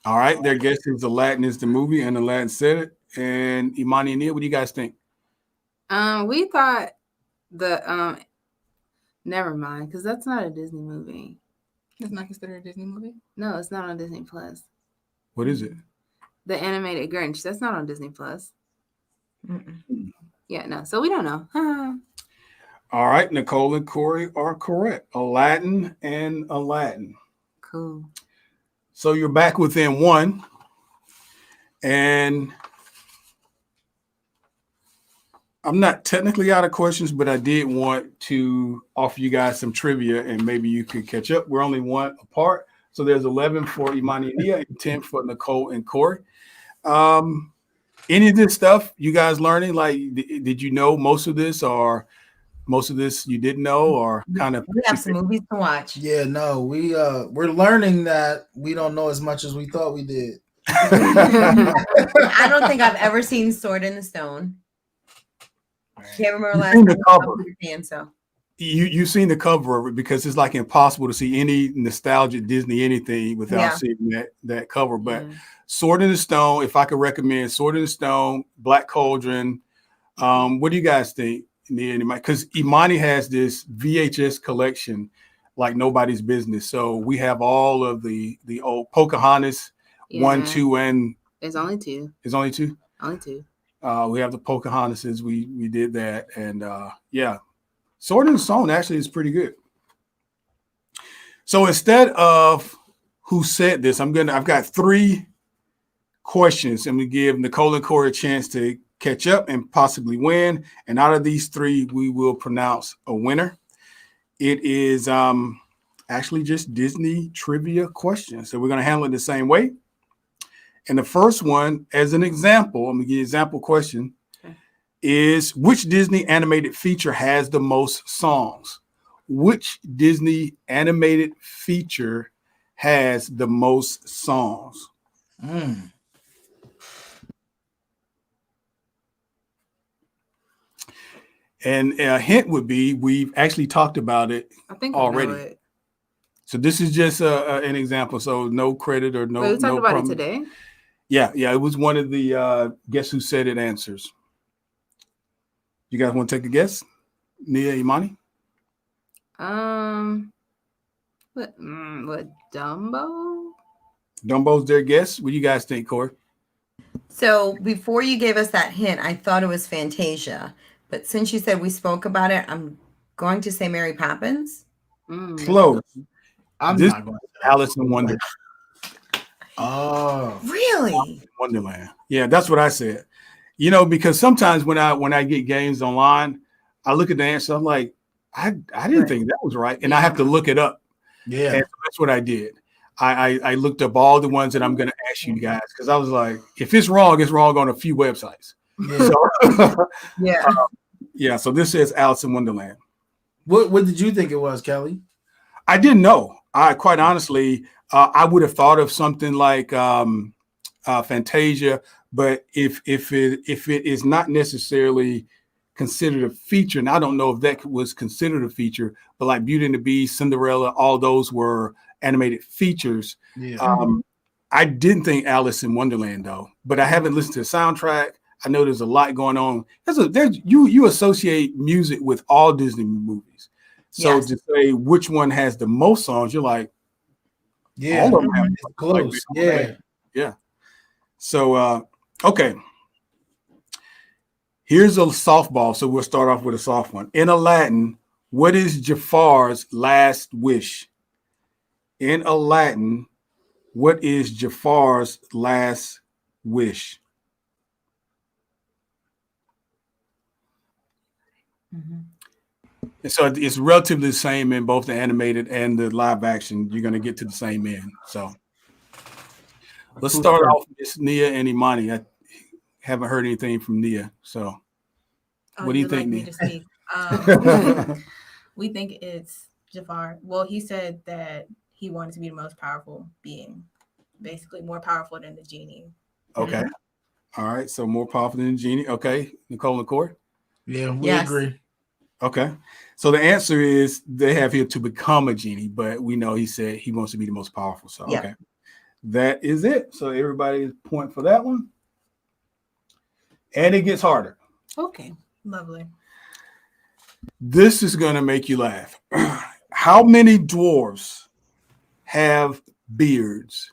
All right, their guess is Aladdin is the movie, and Aladdin said it. And Imani and Neil, what do you guys think? We thought the never mind, because that's not a Disney movie. It's not considered a Disney movie? No, it's not on Disney Plus. What is it? The animated Grinch. That's not on Disney Plus. Yeah, no. So we don't know. All right, Nicole and Corey are correct. Aladdin and Aladdin. Cool. So you're back within one. And I'm not technically out of questions, but I did want to offer you guys some trivia and maybe you could catch up. We're only one apart. So there's 11 for Imani and Nia and 10 for Nicole and Corey. Any of this stuff you guys learning? Like, did you know most of this, or most of this you didn't know, or kind of? We have some movies to watch. Yeah, no, we're learning that we don't know as much as we thought we did. I don't think I've ever seen Sword in the Stone. Can't remember last time. So you've seen the cover of it, because it's like impossible to see any nostalgic Disney anything without seeing that cover. But Sword in the Stone, if I could recommend Sword in the Stone, Black Cauldron. What do you guys think? Because Imani has this VHS collection like nobody's business. So we have all of the old Pocahontas, 1, 2, and it's only 2. It's only 2? Only 2. We have the Pocahontases. We did that. And Sword in the Stone actually is pretty good. So instead of who said this, I've got 3 questions. I'm going to give Nicole and Corey a chance to catch up and possibly win. And out of these 3, we will pronounce a winner. It is actually just Disney trivia questions. So we're going to handle it the same way. And the first one, as an example, I'm going to give you an example question, is which Disney animated feature has the most songs? Which Disney animated feature has the most songs? And a hint would be we've actually talked about it already. So this is just an example. So no credit or no. Wait, we talked about it today? Yeah. It was one of the Guess Who Said It answers. You guys want to take a guess? Nia, Imani? What Dumbo? Dumbo's their guess. What do you guys think, Corey? So before you gave us that hint, I thought it was Fantasia. But since you said we spoke about it, I'm going to say Mary Poppins. Close. I'm this not going to Alice in Wonderland. Oh, really? Wonderland. Yeah, that's what I said. You know, because sometimes when I get games online, I look at the answer. I'm like, I didn't think that was right, and I have to look it up. Yeah, and that's what I did. I looked up all the ones that I'm going to ask you guys, because I was like, if it's wrong on a few websites. Yeah. So, so this says Alice in Wonderland. What did you think it was, Kelly? I didn't know. I quite honestly, I would have thought of something like Fantasia, but if it is not necessarily considered a feature, and I don't know if that was considered a feature, but like Beauty and the Beast, Cinderella, all those were animated features. Yeah. I didn't think Alice in Wonderland though, but I haven't listened to the soundtrack. I know there's a lot going on. You associate music with all Disney movies. So to say which one has the most songs, you're like, all of them have close. Yeah. So, okay. Here's a softball. So we'll start off with a soft one. In Aladdin, What is Jafar's last wish? In Aladdin, what is Jafar's last wish? And so it's relatively the same in both the animated and the live action. You're going to get to the same end. So let's start off with Nia and Imani. I haven't heard anything from Nia. So what do you think, Nia? We think it's Jafar. Well, he said that he wanted to be the most powerful being, basically more powerful than the genie. Okay. All right. So more powerful than the genie. Okay. Nicole and Corey? Yeah, we agree. Okay. So the answer is they have here to become a genie, but we know he said he wants to be the most powerful. So, okay. That is it. So everybody point for that one. And it gets harder. Okay. Lovely. This is going to make you laugh. How many dwarves have beards?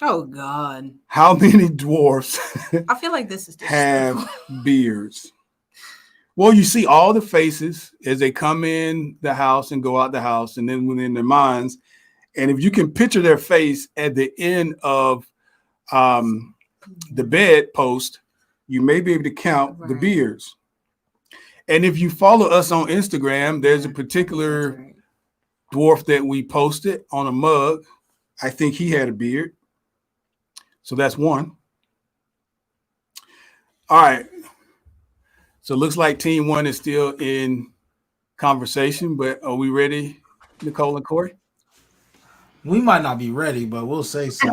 Oh, God. How many dwarves I feel like this is have beards? Well, you see all the faces as they come in the house and go out the house, and then within their minds. And if you can picture their face at the end of the bed post, you may be able to count the beards. And if you follow us on Instagram, there's a particular dwarf that we posted on a mug. I think he had a beard. So that's one. All right. So it looks like team one is still in conversation, but are we ready, Nicole and Corey? We might not be ready, but we'll say so.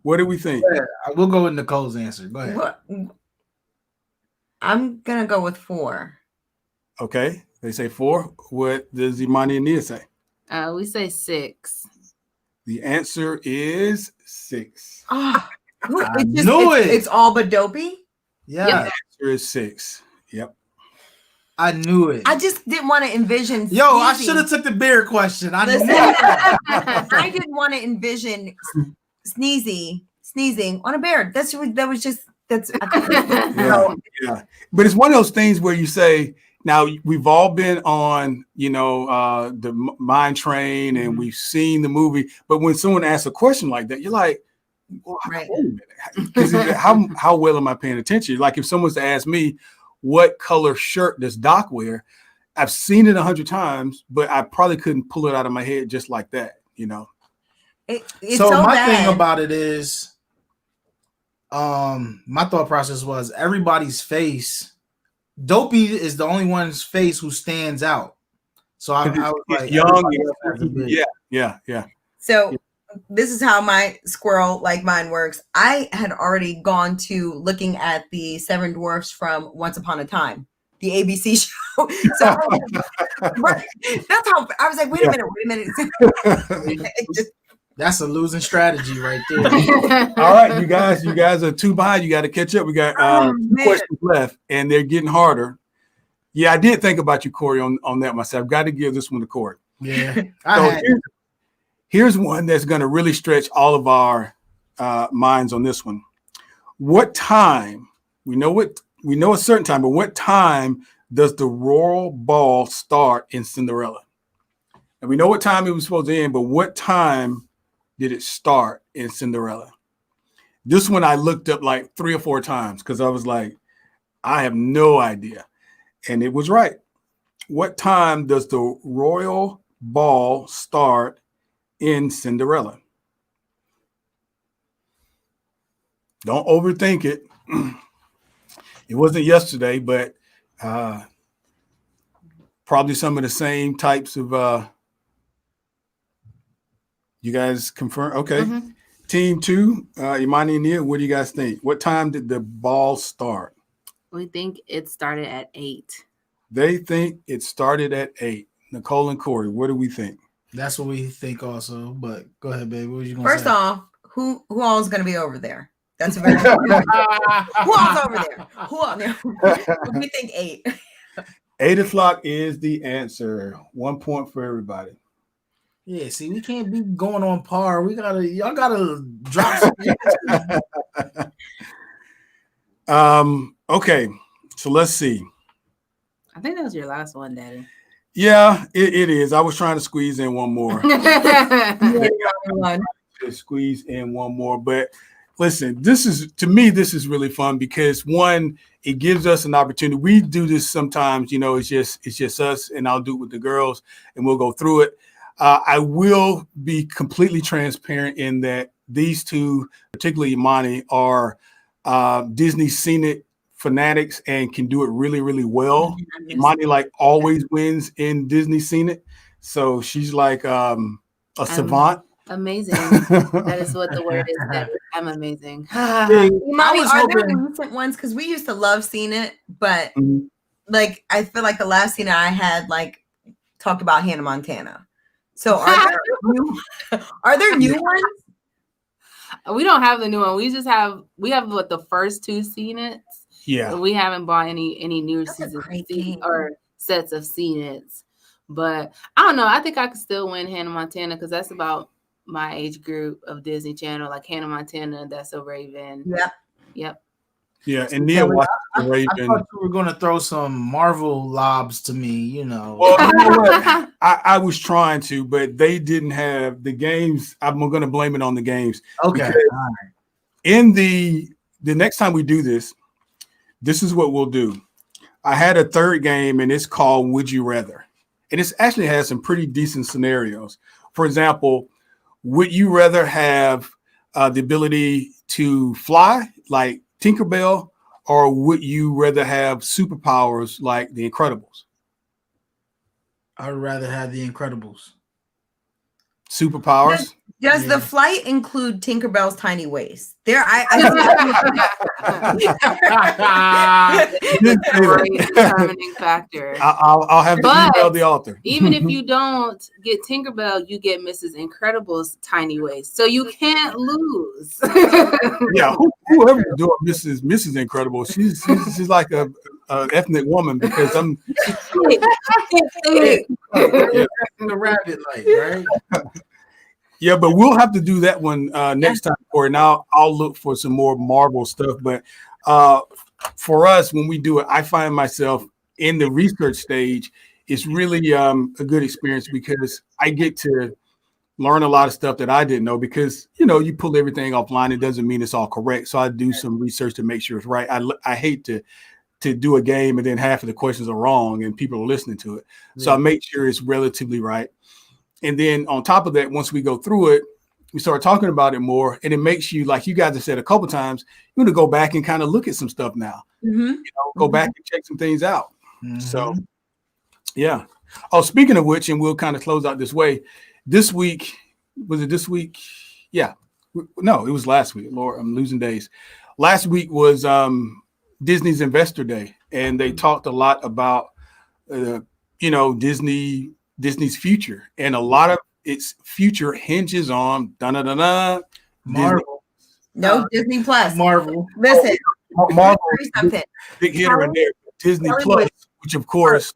What do we think? We'll go with Nicole's answer. Go ahead. I'm going to go with 4. Okay. They say 4. What does Imani and Nia say? We say 6. The answer is 6. Oh, I knew it. It's all but dopey. Yeah. The answer is 6. Yep. I knew it. I just didn't want to envision. Yo, I should have took the beard question. I knew I didn't want to envision sneezing on a beard. That's. Yeah. But it's one of those things where you say, now we've all been on, the Mine Train and we've seen the movie. But when someone asks a question like that, you're like, well, wait a minute. Because how well am I paying attention? Like if someone's to ask me, what color shirt does Doc wear? I've seen it 100 times, but I probably couldn't pull it out of my head just like that, It's so my bad. thing about it is, my thought process was everybody's face. Dopey is the only one's face who stands out. So I was like, young. Yeah. So this is how my squirrel like mine works. I had already gone to looking at the 7 dwarfs from Once Upon a Time, the ABC show. So that's how I was like, wait a minute. That's a losing strategy right there. All right, you guys are 2 behind. You got to catch up. We got questions left, and they're getting harder. Yeah, I did think about you, Corey, on that myself. Got to give this one to Corey. Yeah. Here's one that's going to really stretch all of our minds on this one. What time? We know a certain time, but what time does the royal ball start in Cinderella? And we know what time it was supposed to end, but what time did it start in Cinderella? This one I looked up like 3 or 4 times because I was like, I have no idea. And it was right. What time does the royal ball start in Cinderella? Don't overthink it. It wasn't yesterday, but probably some of the same types of you guys confirm? Okay. Mm-hmm. Team 2, Imani and Nia, what do you guys think? What time did the ball start? We think it started at 8. They think it started at 8. Nicole and Corey, what do we think? That's what we think also, but go ahead, baby. What are you going to say? First off, who all is going to be over there? That's a very important who all's over there? Who all there? We think 8. 8 o'clock is the answer. 1 point for everybody. Yeah, see, we can't be going on par. Y'all gotta drop some. Okay, so let's see. I think that was your last one, Daddy. Yeah, it is. I was trying to squeeze in one more. Squeeze in one more. But listen, this is really fun because one, it gives us an opportunity. We do this sometimes, it's just us, and I'll do it with the girls and we'll go through it. I will be completely transparent in that these two, particularly Imani, are Disney Scenic fanatics and can do it really, really well. Imani always wins in Disney Scenic. So she's like a savant. Amazing. That is what the word is. I'm amazing. Mommy, are there recent ones? Because we used to love seeing it, but I feel like the last scene I had talked about Hannah Montana. So are there new ones? We don't have the new one. We have the first two scenes. Yeah. We haven't bought any new seasons or sets of scenes. But I don't know. I think I could still win Hannah Montana because that's about my age group of Disney Channel, like Hannah Montana, That's So Raven. Yep. Yeah, and Nia watched the Raven. I thought you were going to throw some Marvel lobs to me, Well, you know what? I was trying to, but they didn't have the games. I'm going to blame it on the games. Okay. In the next time we do this is what we'll do. I had a third game, and it's called Would You Rather. And it actually has some pretty decent scenarios. For example, would you rather have the ability to fly like Tinkerbell, or would you rather have superpowers like the Incredibles? I would rather have the Incredibles. Superpowers? Does the flight include Tinkerbell's tiny waist? There, determining factor. I'll have to email the author. Even if you don't get Tinkerbell, you get Mrs. Incredible's tiny waist, so you can't lose. Yeah, whoever doing Mrs. Incredible, she's like a ethnic woman because I'm the rabbit light, right? Yeah, but we'll have to do that one next time, Corey. Now I'll look for some more Marvel stuff. But for us, when we do it, I find myself in the research stage. It's really a good experience because I get to learn a lot of stuff that I didn't know because, you pull everything offline. It doesn't mean it's all correct. So I do some research to make sure it's right. I hate to do a game and then half of the questions are wrong and people are listening to it. So I make sure it's relatively right. And then on top of that, once we go through it, we start talking about it more, and it makes you, like you guys have said a couple times, you want to go back and kind of look at some stuff now. Go back and check some things out. So, yeah. Oh, speaking of which, and we'll kind of close out this way. This week, was it this week? Yeah. No, it was last week. Lord, I'm losing days. Last week was Disney's Investor Day, and they talked a lot about, Disney's future, and a lot of its future hinges on Marvel. Disney Plus. Marvel. Listen, Marvel. Something. Big hitter in there. Disney Plus, which of course,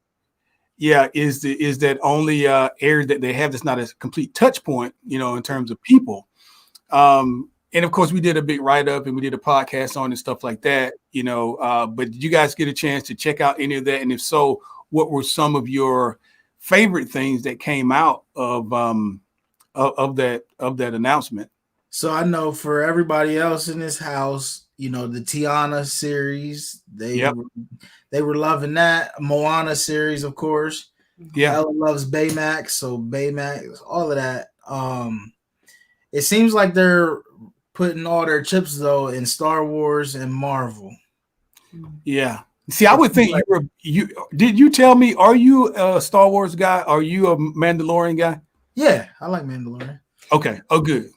is that only area that they have that's not a complete touch point, in terms of people. And of course, we did a big write up and we did a podcast on it and stuff like that. But did you guys get a chance to check out any of that? And if so, what were some of your favorite things that came out of that announcement? So I know for everybody else in this house, the Tiana series, they were loving that. Moana series, of course. Yeah, Ella loves Baymax, so Baymax, all of that. It seems like they're putting all their chips though in Star Wars and Marvel. Yeah. See, I would think did you tell me, are you a Star Wars guy? Are you a Mandalorian guy? Yeah, I like Mandalorian. Okay. Oh, good.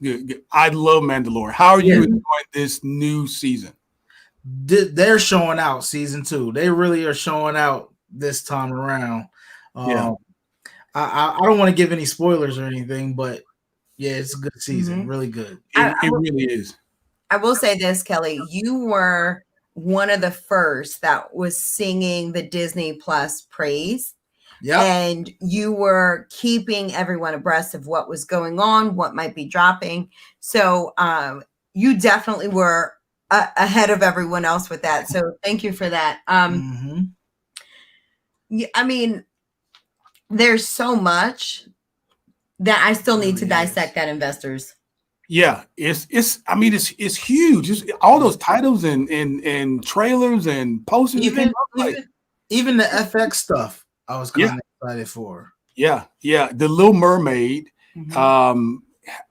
I love Mandalorian. How are you enjoying this new season? They're showing out season 2. They really are showing out this time around. I don't want to give any spoilers or anything, but yeah, it's a good season. Really good. It really is. I will say this, Kelly, you were one of the first that was singing the Disney Plus praise. Yeah. And you were keeping everyone abreast of what was going on, what might be dropping. So you definitely were ahead of everyone else with that. So thank you for that. I mean, there's so much that I still need to dissect that, investors. Yeah, it's I mean it's huge. It's all those titles and trailers and posters. Even the FX stuff I was kind of excited for. Yeah. The Little Mermaid. Mm-hmm.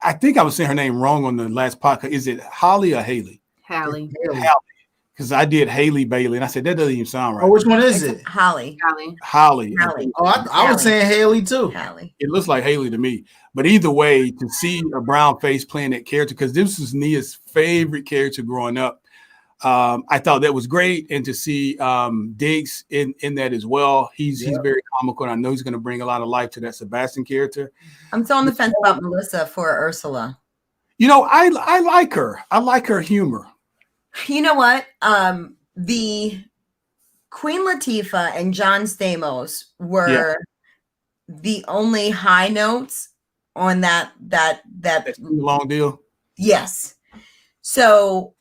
I think I was saying her name wrong on the last podcast. Is it Holly or Haley? Haley. Because I did Haley Bailey, and I said that doesn't even sound right. Oh, which one is it? Holly. Oh, I was saying Haley too. Haley. It looks like Haley to me. But either way, to see a brown face playing that character, because this was Nia's favorite character growing up, I thought that was great. And to see Diggs in that as well, he's very comical, and I know he's going to bring a lot of life to that Sebastian character. I'm still on the fence about Melissa for Ursula. You know, I like her. I like her humor. You know what? The Queen Latifah and John Stamos were the only high notes on that long deal. Yes. So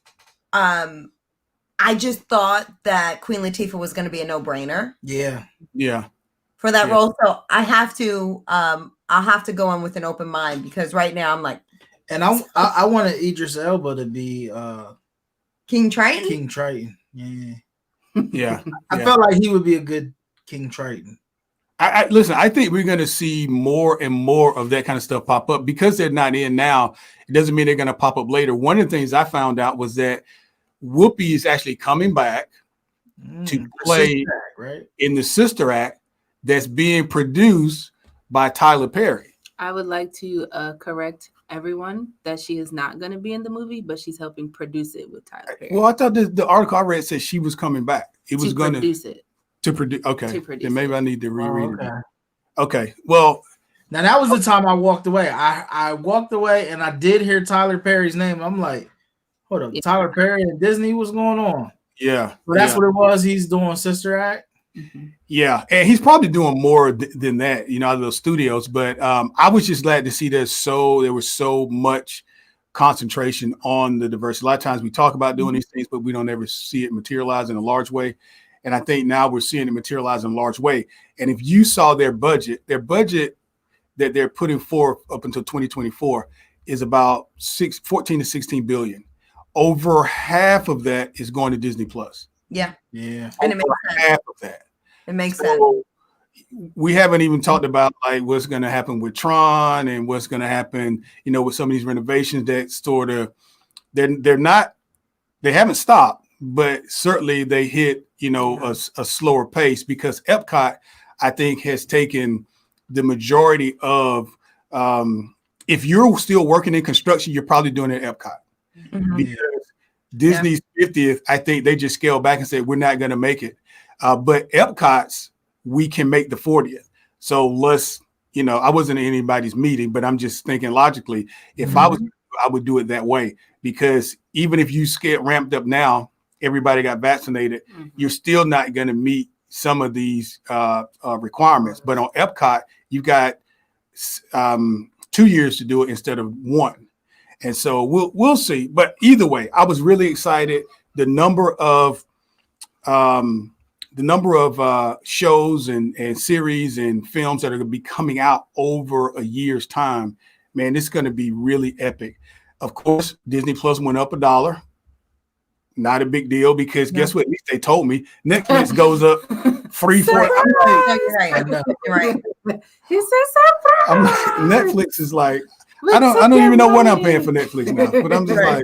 I just thought that Queen Latifah was going to be a no-brainer. Yeah. For that role. So I have to I'll have to go in with an open mind, because right now I'm like, and I wanted Idris Elba to be King Triton. King Triton. Yeah. Yeah. I felt like he would be a good King Triton. I listen, I think we're going to see more and more of that kind of stuff pop up, because they're not in now. It doesn't mean they're going to pop up later. One of the things I found out was that Whoopi is actually coming back to play in the Sister Act that's being produced by Tyler Perry. I would like to correct everyone that she is not going to be in the movie, but she's helping produce it with Tyler Perry. Well, I thought the article I read said she was coming back. It was going to produce it. To produce. Okay. Then maybe I need to reread it. Okay. Well, now that was the time I walked away. I walked away and I did hear Tyler Perry's name. I'm like, hold up, Tyler Perry and Disney, what's going on? Yeah. Well, that's what it was. He's doing Sister Act. Mm-hmm. Yeah, and he's probably doing more than that, you know, out of those studios. But I was just glad to see there was so much concentration on the diversity. A lot of times we talk about doing these things, but we don't ever see it materialize in a large way. And I think now we're seeing it materialize in a large way. And if you saw their budget that they're putting forth up until 2024 is about 14 to 16 billion. Over half of that is going to Disney Plus. Yeah. And it makes sense. Half of that. It makes sense. We haven't even talked about like what's going to happen with Tron and what's going to happen, you know, with some of these renovations that sort of they haven't stopped, but certainly they hit, you know, a slower pace, because Epcot, I think, has taken the majority of if you're still working in construction, you're probably doing it at Epcot. Mm-hmm. Because Disney's 50th, I think they just scaled back and said, we're not going to make it. But Epcot's, we can make the 40th. So let's, you know, I wasn't in anybody's meeting, but I'm just thinking logically, if I would do it that way, because even if you get ramped up now, everybody got vaccinated, you're still not going to meet some of these requirements. But on Epcot, you've got 2 years to do it instead of 1. And so we'll see. But either way, I was really excited. The number of shows and series and films that are going to be coming out over a year's time, man, it's going to be really epic. Of course, Disney Plus went up $1. Not a big deal, because guess what? At least they told me Netflix goes up $3, $4. Right. He said surprise. Netflix is like, I don't even know what I'm paying for Netflix now, but I'm just like,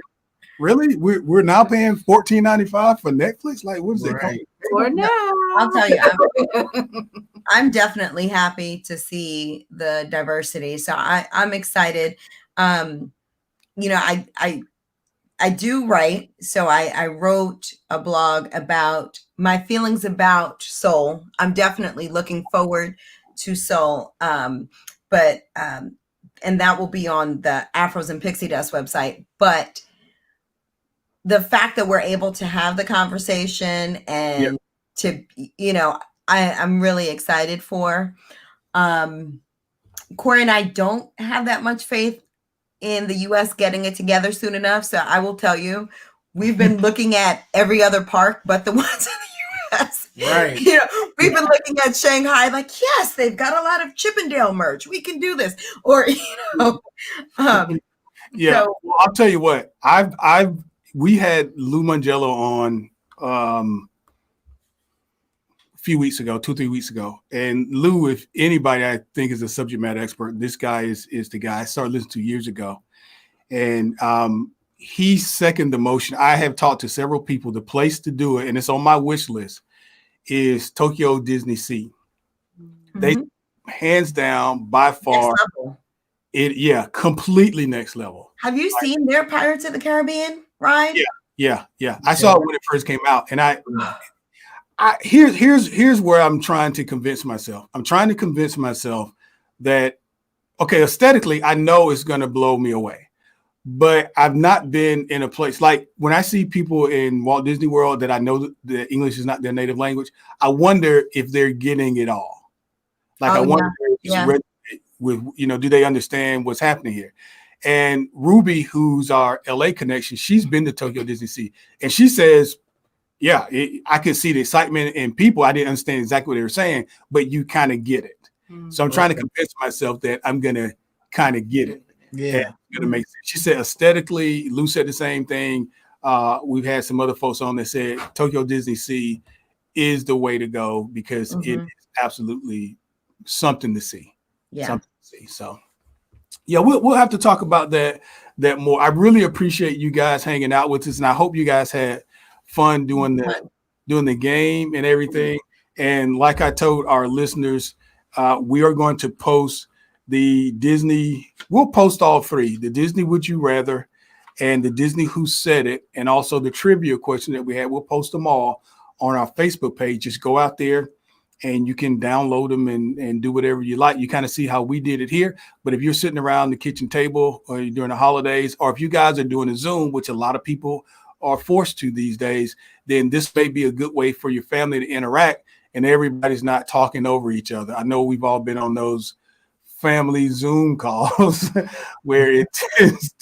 really? We're now paying $14.95 for Netflix? Like, what is it? For now, I'll tell you, I'm definitely happy to see the diversity. So I'm excited. You know, I do write. So I wrote a blog about my feelings about Soul. I'm definitely looking forward to Soul. And that will be on the Afros and Pixie Dust website. But the fact that we're able to have the conversation and to, you know, I'm really excited for. Corey and I don't have that much faith in the U.S. getting it together soon enough. So I will tell you, we've been looking at every other park but the ones in the U.S. Right. You know, we've been looking at Shanghai like, yes, they've got a lot of Chippendale merch. We can do this. Or, yeah. So, well, I'll tell you what, we had Lou Mangello on a few weeks ago, 2-3 weeks ago. And Lou, if anybody I think is a subject matter expert, this guy is the guy I started listening to years ago. And he's second the motion. I have talked to several people. The place to do it, and it's on my wish list, is Tokyo Disney Sea. Mm-hmm. They hands down by far. Completely next level. Have you seen their Pirates of the Caribbean ride? Yeah. I saw it when it first came out, and here's where I'm trying to convince myself. I'm trying to convince myself that, okay, aesthetically, I know it's going to blow me away, but I've not been in a place like when I see people in Walt Disney World that I know that English is not their native language. I wonder if they're getting it all. Like, I wonder if with, do they understand what's happening here? And Ruby, who's our LA connection, she's been to Tokyo Disney Sea, and she says, I could see the excitement in people. I didn't understand exactly what they were saying, but you kind of get it. So I'm trying to convince myself that I'm going to kind of get it. Yeah. It's going to make sense. She said aesthetically, Lou said the same thing. We've had some other folks on that said Tokyo Disney Sea is the way to go because it is absolutely something to see. Yeah. Something to see. So we'll have to talk about that more. I really appreciate you guys hanging out with us, and I hope you guys had fun doing the game and everything. And like I told our listeners, we are going to post the Disney. We'll post all three: the Disney Would You Rather, and the Disney Who Said It, and also the trivia question that we had. We'll post them all on our Facebook page. Just go out there and you can download them and do whatever you like. You kind of see how we did it here. But if you're sitting around the kitchen table or during the holidays, or if you guys are doing a Zoom, which a lot of people are forced to these days, then this may be a good way for your family to interact and everybody's not talking over each other. I know we've all been on those family Zoom calls where it tends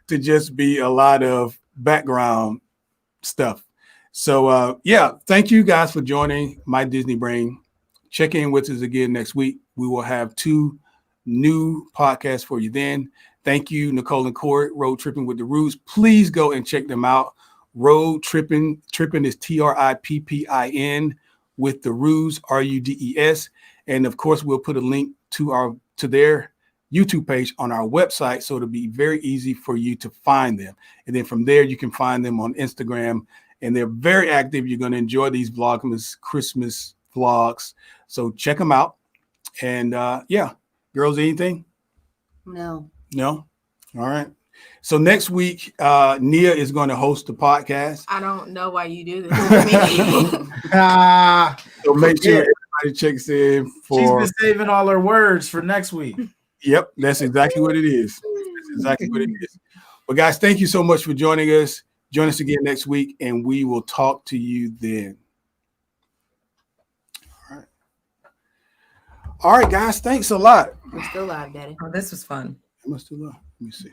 to just be a lot of background stuff. So, thank you guys for joining My Disney Brain. Check in with us again next week. We will have 2 new podcasts for you then. Thank you, Nicole and Corey, Road Tripping with the Rudes. Please go and check them out. Road Tripping is TRIPPIN with the Rudes, RUDES. And of course, we'll put a link to their YouTube page on our website, so it'll be very easy for you to find them. And then from there, you can find them on Instagram. And they're very active. You're going to enjoy these Vlogmas Christmas vlogs. So check them out. And girls, anything? No. All right. So next week, Nia is going to host the podcast. I don't know why you do this. So make sure everybody checks in for. She's been saving all her words for next week. Yep, that's exactly what it is. Well, guys, thank you so much for joining us. Join us again next week, and we will talk to you then. All right, guys. Thanks a lot. We're still live, Daddy. Oh, this was fun. Am I still live? Let me see.